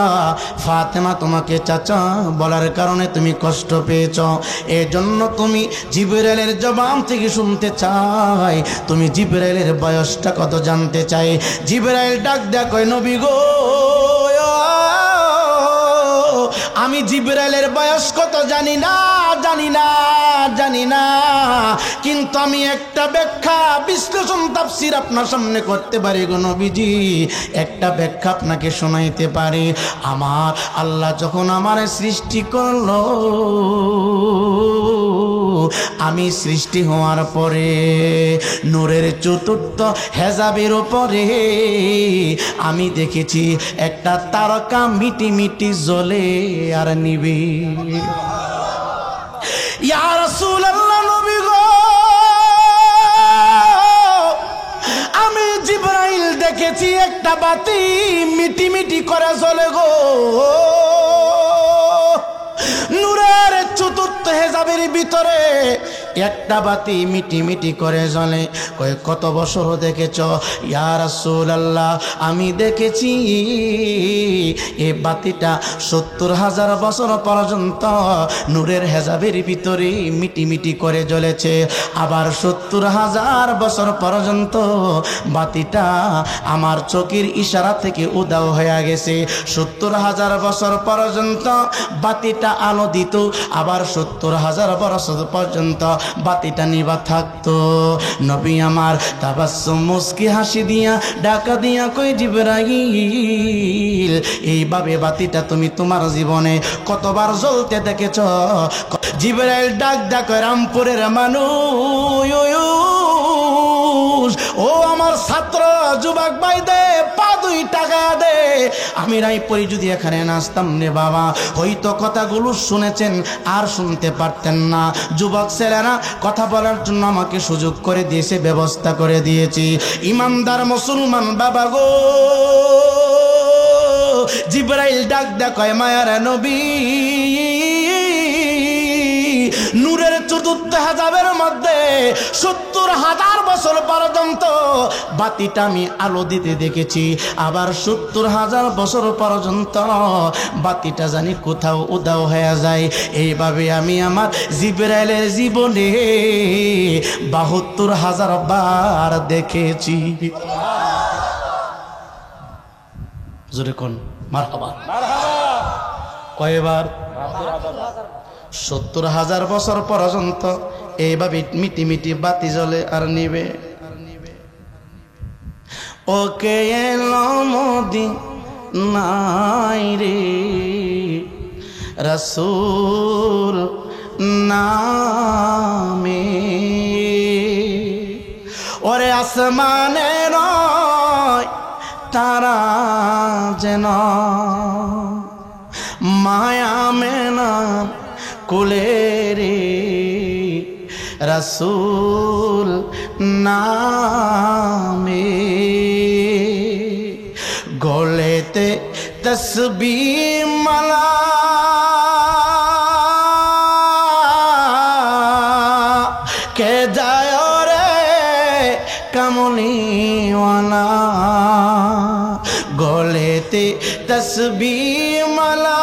ফাতেমা তোমাকে চাচা বলার কারণে তুমি কষ্ট পেয়েছ, এজন্য তুমি জিবরাইলের জবান থেকে শুনতে চাই, তুমি জিবরাইলের বয়সটা কত জানতে চাই। জিবরাইল ডাক দেয়া কয়, নবী গো, আমি জিবরাইলের বয়স কত জানি না, জানি না, জানি না, কিন্তু আমি একটা ব্যাখ্যা বিশ্লেষণ তাফসীর আপনার সামনে করতে পারি গো নবীজি, একটা ব্যাখ্যা আপনাকে শোনাইতে পারি। আমার আল্লাহ যখন আমার সৃষ্টি করলো, আমি সৃষ্টি হওয়ার পরে নূরের চতুর্থ হেজাবের উপরে আমি দেখেছি একটা তারকা মিটি মিটি জ্বলে আর নিবে। ইয়া রাসূলুল্লাহ, নবী গো, আমি জিবরাইল দেখেছি একটা বাতি মিটি মিটি করে জ্বলে গো, নূরের চতুর্থ হেজাবের ভিতরে একটা বাতি মিটি মিটি করে জ্বলে। কয় কত বছর দেখেছ? ইয়া রাসূলুল্লাহ, আমি দেখেছি এই বাতিটা ৭০,০০০ বছর পর্যন্ত নূরের হেজাবের ভিতরে মিটি মিটি করে জ্বলেছে। আবার ৭০,০০০ বছর পর্যন্ত বাতিটা আমার চোখের ইশারা থেকে উধাও হয়ে গেছে। ৭০,০০০ বছর পর্যন্ত বাতিটা আলো দিত, আবার ৭০,০০০ বছর পর্যন্ত বাতিটা নিভা থাকতো। নবী আমার তাবাসসুম মুস্কি হাসি দিয়া ডাকা দিয়া কই, জিবরাইল এইভাবে বাতিটা তুমি তোমার জীবনে কতবার জ্বলতে দেখেছ? জিবরাইল ডাক ডাক, রামপুরের মানুষ মানুষ, ও আমার ছাত্র যুবক ভাই দে, পা 2 টাকা দে। আমি রায়পুরে যদি এখানে নাচতাম রে বাবা, হয়তো কথাগুলো শুনেছেন আর শুনতে পারতেন না। যুবক ছেলেরা কথা বলার জন্য আমাকে সুযোগ করে দিয়েছে, ব্যবস্থা করে দিয়েছি। ইমানদার মুসলমান বাবা গো, জিবরাইল ডাক দেয়, কয় মায়ার নবী, নূরের চতুর্থ হাজাবের মধ্যে 70,000 বছর পর্যন্ত বাতিটা আমি আলো দিতে দেখেছি, আবার 70,000 বছর পর্যন্ত বাতিটা জানি কোথাও উদাও হয়ে যায়। এইভাবে আমি আমার জিবরাইলের জীবনে 72,000 বার দেখেছি। জোরে কোন মারহাবা। কয়বার? 70,000 বছর পর্যন্ত এইভাবে মিটি মিটি বাতি জ্বলে আর নিবে। ওকে এলো মদিনায় রে রাসূল নামে, ওরে আসমানের তারা যেন মায়া মেনা কোলে রে রাসূল নামে, গলেতে তসবিহ মালা কে যায় রে কামলিওয়ালা, গলেতে তসবিহ মালা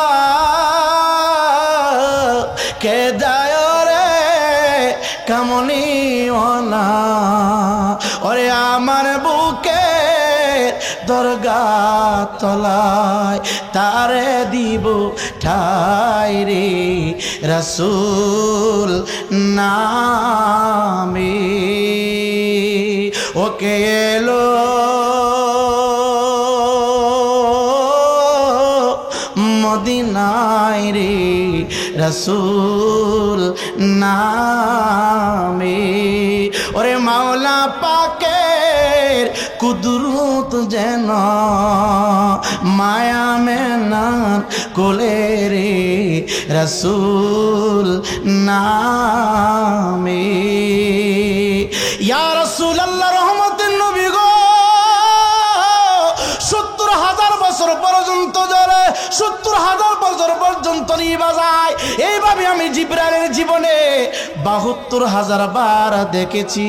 কে যায় রে কামলিওয়ালা, ওরে আমার বুকে দরগা তলায় তারে দিব ঠাই রে রাসূল নামে। ওকে এলো মদিনায় রে রাসূল নামে, ওরে মাওলা পাকের কুদরত যেন মায়া মেনার কোলে রে রাসূল নামে। ইয়া রাসূলুল্লাহ রহমতের নবী গো, 70,000 বছর পর্যন্ত জ্বলে, 70,000 বছর পর্যন্ত নিভা যায়। এইভাবে আমি জিবরাইলের জীবনে 72,000 বার দেখেছি।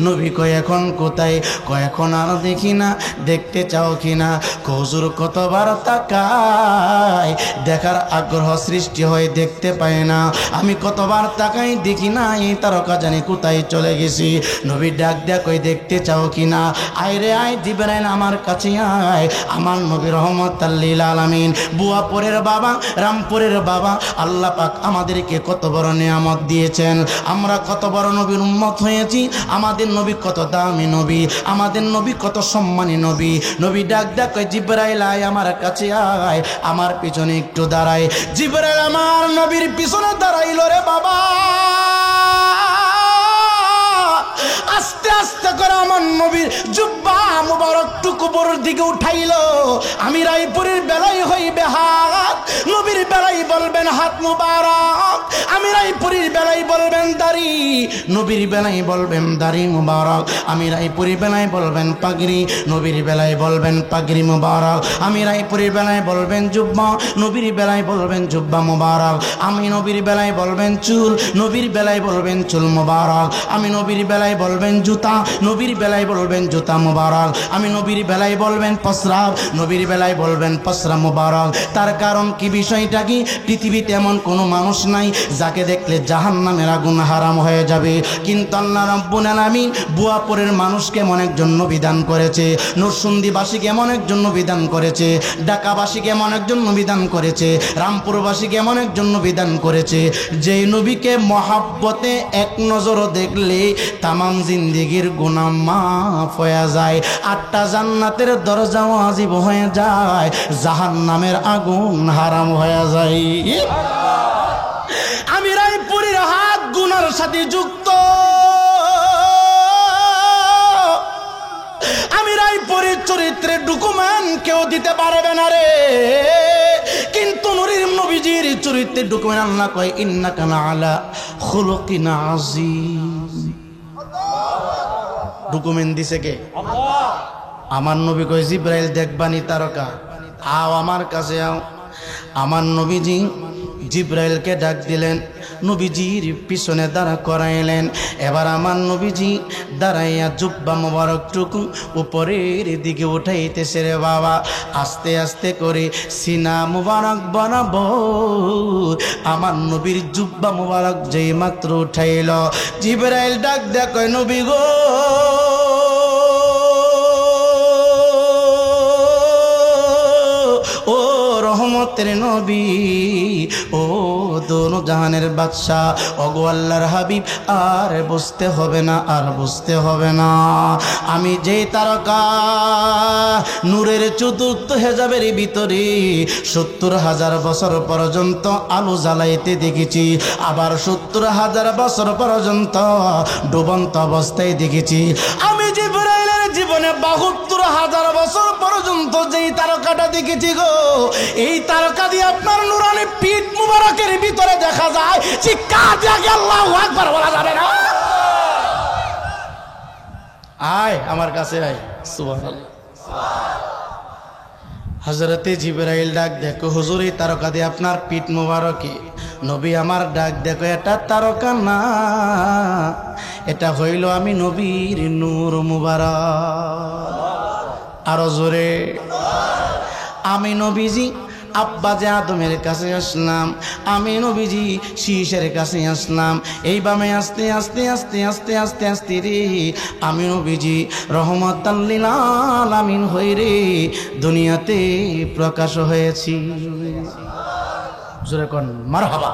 নবী কয় এখন কোথায়? কয় এখন আর দেখি না, দেখতে চাও কিনা? হুজুর কতবার তাকাই, দেখার আগ্রহ সৃষ্টি হয়, দেখতে পায় না। আমি কতবার তাকাই, দেখি না, এই তারকা জানি কোথায় চলে গেছি। নবী ডাক দেয়া, কই দেখতে চাও কিনা? আয় রে আয় জিবরাইল আমার কাছে আয়। আমার নবী রহমাতুল লিল আলামিন, বুয়াপুরের বাবা, রামপুরের বাবা, আল্লাহ পাক আমাদেরকে কত বড় নিয়ামত দিয়েছেন। আমরা কত বড় নবীর উম্মত হয়েছি। আমাদের নবী কত দামি নবী, আমাদের নবী কত সম্মানী নবী। নবী ডাক ডাক কয় জিবরাইল আয় আমার কাছে আয়, আমার পিছনে একটু দাঁড়ায়। জিবরাইল আমার নবীর পিছনে দাঁড়াইল রে বাবা। আস্তে আস্তে করে আমার নবীর জুব্বা মুবারক টুকু উপর দিকে উঠাইল। আমি রায়পুরের বেলায় হইবে হাত, নবীর বেলায় বলবেন হাত মুবারক। আমি রায়পুরের বেলায় বলবেন দাড়ি, নবীর বেলায় বলবেন দাড়ি মুবারক। আমি রায়পুরের বেলায় বলবেন পাগড়ি, নবীর বেলায় বলবেন পাগড়ি মুবারক। আমি রায়পুরের বেলায় বলবেন জুব্বা, নবীর বেলায় বলবেন জুব্বা মুবারক। আমি নবীর বেলায় বলবেন চুল, নবীর বেলায় বলবেন চুল মুবারক। আমি নবীর বেলায় বলবেন জুতা, নবীর বেলায় বলবেন জুতা মুবারক। আমি নবীর বেলায় বলবেন পসরাব, নবীর বেলায় বলবেন পসরা মুবারক। তার কারণ কি, বিষয়টা কি? পৃথিবীতে এমন কোনো মানুষ নাই যাকে দেখলে জাহান্নামের আগুন হারাম হয়ে যাবে, কিন্তু আল্লাহ রাব্বুল আলামিন বুয়াপুরের মানুষকে এমন একজন নবী দান করেছে, নরসিংদীবাসীকে এমন একজন নবী দান করেছে, ঢাকাবাসীকে এমন একজন নবী দান করেছে, রামপুরবাসীকে এমন একজন নবী দান করেছে, যেই নবীকে মহাব্বতে এক নজর দেখলে তামাম জিন্দেগির গুনাহ মাফ হয়ে যায়, 8টা জান্নাতের দরজা ওয়াজিব হয়ে যায়, জাহান্নামের আগুন হারাম হয়ে যায়। আমি রায়পুরের হাত গুনার সাথে যুক্ত, নাই চরিত্রের ডকুমেন্ট কেউ দিতে পারবে না রে, কিন্তু নূরের নবীজির চরিত্রের ডকুমেন্ট আল্লাহ কয় ইন্নাকা আলা খুলুকিন আযীম। ডকুমেন্ট দিছে কে? আল্লাহ। আমার নবী কয় জিবরাইল দেখবানি তারকা, আও আমার কাছে আও। আমার নবীজি জিবরাইলকে ডাক দিলেন, নবীজির পিছনে দাঁড়া করাইলেন। এবার আমার নবীজি দাঁড়াইয়া জুব্বা মোবারকটুকু উপরের দিকে উঠাইতেছে রে বাবা। আস্তে আস্তে করে সিনা মোবারক বানাবো। আমার নবীর জুব্বা মোবারক যেই মাত্র উঠাইল, জিবরাইল ডাক দেয়া কয় নবী গো, ও রহমতের নবী, ও দোনো জাহানের বাদশা, ওগো আল্লাহর হাবিব, আর বুঝতে হবে না, আর বুঝতে হবে না। আমি যে তারকা নূরের চতুর্থ হেজাবের ভিতরে 70,000 বছর পর্যন্ত আলো জ্বালাইতে দেখেছি, আবার 70,000 বছর পর্যন্ত ডুবন্ত অবস্থায় দেখেছি। আমি জিবরাইলের জীবনে 72,000 বছর পর্যন্ত যেই তারকাটা দেখেছি গো, এই তারকা দিয়ে আপনার নুরানি পিঠ মুবারকের ভিতরে দেখা যায়। চিৎকার দিয়ে আল্লাহু আকবার বলা যাবে না? আয় আমার কাছে আয়। সুবহানাল্লাহ। হযরতে জিবরাইল ডাক দেখো, হুজুর এই তারকা দিয়ে আপনার পিঠ মুবারকে। নবী আমার ডাক দেখো, এটা তারকা না, এটা হইল আমি নবীর নূর মুবারক। আরো জোরে। আমি নবীজি আব্বাজে আদমের কাছে আসলাম, আমি নবীজি শীষের কাছে আসলাম। এইভাবে আস্তে আস্তে আস্তে আস্তে আস্তে আস্তে রে আমি নবীজি রহমাতাল লিল আলামিন হই রে দুনিয়াতে প্রকাশ হয়েছি। জোরে কোন মারহাবা।